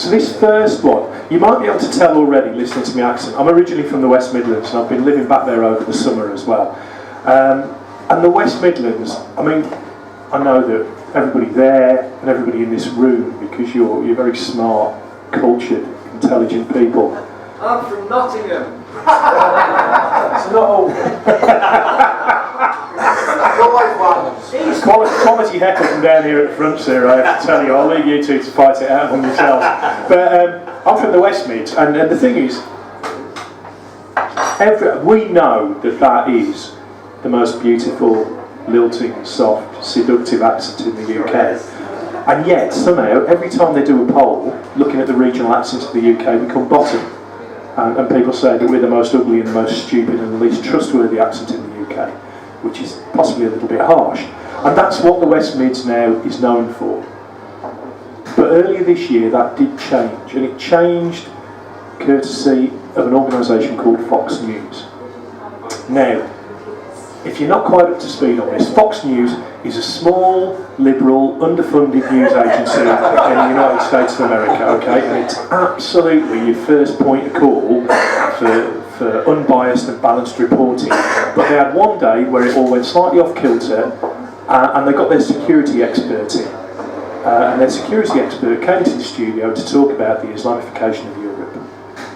So this first one, you might be able to tell already listening to my accent. I'm originally from the West Midlands and I've been living back there over the summer as well. And the West Midlands, I mean, I know that everybody there and everybody in this room, because you're very smart, cultured, intelligent people. I'm from Nottingham. It's not all. Quality heckle from down here at the front, sir, I have to tell you. I'll leave you two to fight it out among yourselves. But I'm from the West Mids, and the thing is, we know that is the most beautiful, lilting, soft, seductive accent in the UK. And yet, somehow, every time they do a poll, looking at the regional accents of the UK, we come bottom. And people say that we're the most ugly and the most stupid and the least trustworthy accent in the UK, which is possibly a little bit harsh. And that's what the West Mids now is known for. But earlier this year that did change, and it changed courtesy of an organisation called Fox News. Now, if you're not quite up to speed on this, Fox News is a small, liberal, underfunded news agency in the United States of America, okay? And it's absolutely your first point of call for unbiased and balanced reporting. But they had one day where it all went slightly off kilter, and they got their security expert in. And their security expert came to the studio to talk about the Islamification of Europe,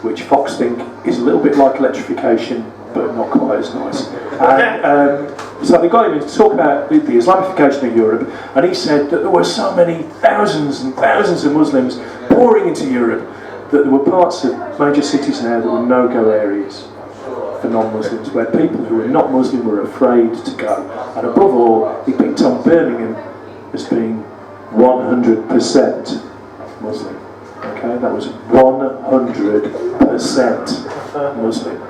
which Fox think is a little bit like electrification, but not quite as nice. And so they got him in to talk about the Islamification of Europe, and he said that there were so many thousands and thousands of Muslims pouring into Europe that there were parts of major cities now that were no-go areas for non-Muslims, where people who were not Muslim were afraid to go. And above all, he picked on Birmingham as being 100% Muslim. Okay, that was 100% Muslim.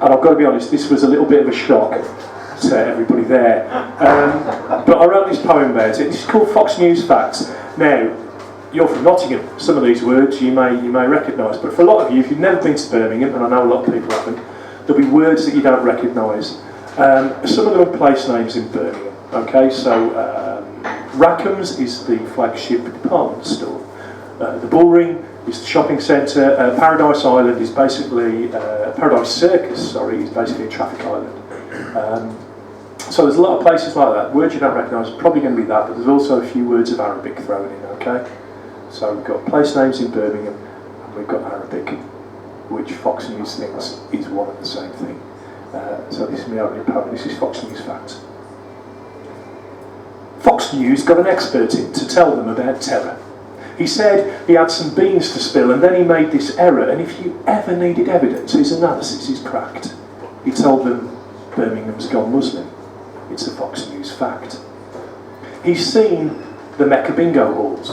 And I've got to be honest, this was a little bit of a shock to everybody there. But I wrote this poem about it. It's called Fox News Facts. Now, you're from Nottingham. Some of these words you may recognise, but for a lot of you, if you've never been to Birmingham, and I know a lot of people haven't, there'll be words that you don't recognise. Some of them are place names in Birmingham. Okay, so Rackham's is the flagship department store. The Bullring is the shopping centre. Paradise Island is basically Paradise Circus. Is basically a traffic island. So there's a lot of places like that. Words you don't recognise are probably going to be that, but there's also a few words of Arabic thrown in. Okay, so we've got place names in Birmingham, and we've got Arabic, which Fox News thinks is one and the same thing. So this is my opening poem. This is Fox News Facts. Fox News got an expert in to tell them about terror. He said he had some beans to spill, and then he made this error, and if you ever needed evidence, his analysis is cracked. He told them Birmingham's gone Muslim. It's a Fox News fact. He's seen the Mecca bingo halls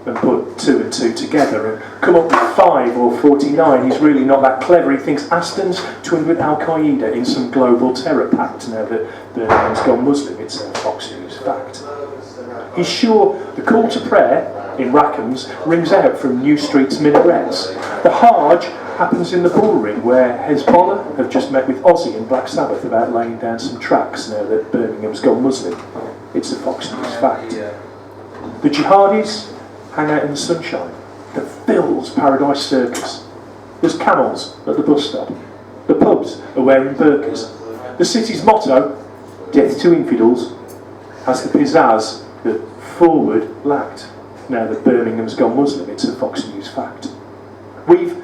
and put 2 and 2 together and come up with 5 or 49. He's really not that clever. He thinks Aston's twinned with Al-Qaeda in some global terror pact now that Birmingham's gone Muslim. It's a Fox News fact. He's sure the call to prayer in Rackham's rings out from New Street's minarets. The Hajj happens in the Bullring, where Hezbollah have just met with Ozzy and Black Sabbath about laying down some tracks now that Birmingham's gone Muslim. It's a Fox News fact. The jihadis hang out in the sunshine that fills Paradise Circus. There's camels at the bus stop. The pubs are wearing burqas. The city's motto, death to infidels, has the pizzazz that forward lacked. Now that Birmingham's gone Muslim, it's a Fox News fact. We've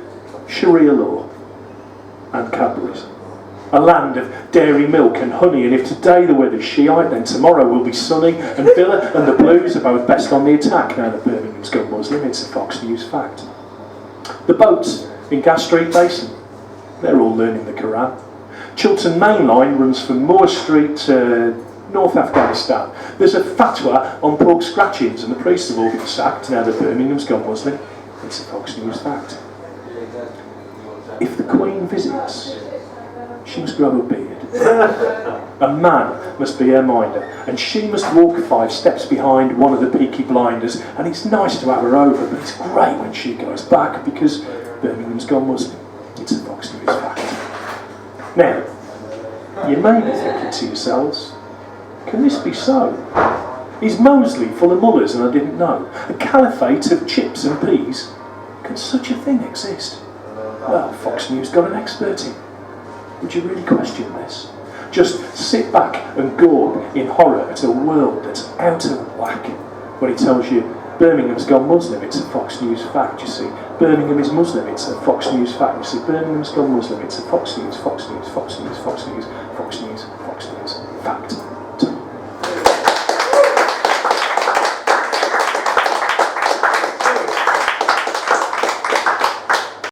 Sharia law and Cadbury's. A land of dairy milk and honey, and if today the weather's Shiite, then tomorrow will be sunny, and Villa and the Blues are both best on the attack now that Birmingham's gone Muslim. It's a Fox News fact. The boats in Gas Street Basin, they're all learning the Quran. Chiltern Main Line runs from Moore Street to North Afghanistan. There's a fatwa on pork scratchings, and the priests have all been sacked now that Birmingham's gone Muslim. It's a Fox News fact. If the Queen visits, she must grow a beard. A man must be her minder, and she must walk 5 steps behind one of the Peaky Blinders, and it's nice to have her over, but it's great when she goes back because Birmingham's gone Muslim. It's a Fox News fact. Now, you may be thinking to yourselves, can this be so? Is Moseley full of mullahs and I didn't know? A caliphate of chips and peas? Can such a thing exist? Well, Fox News got an expert in. Would you really question this? Just sit back and gawp in horror at a world that's out of whack when he tells you Birmingham's gone Muslim, it's a Fox News fact, you see. Birmingham is Muslim, it's a Fox News fact, you see. Birmingham's gone Muslim, it's a Fox News, Fox News, Fox News, Fox News, Fox News,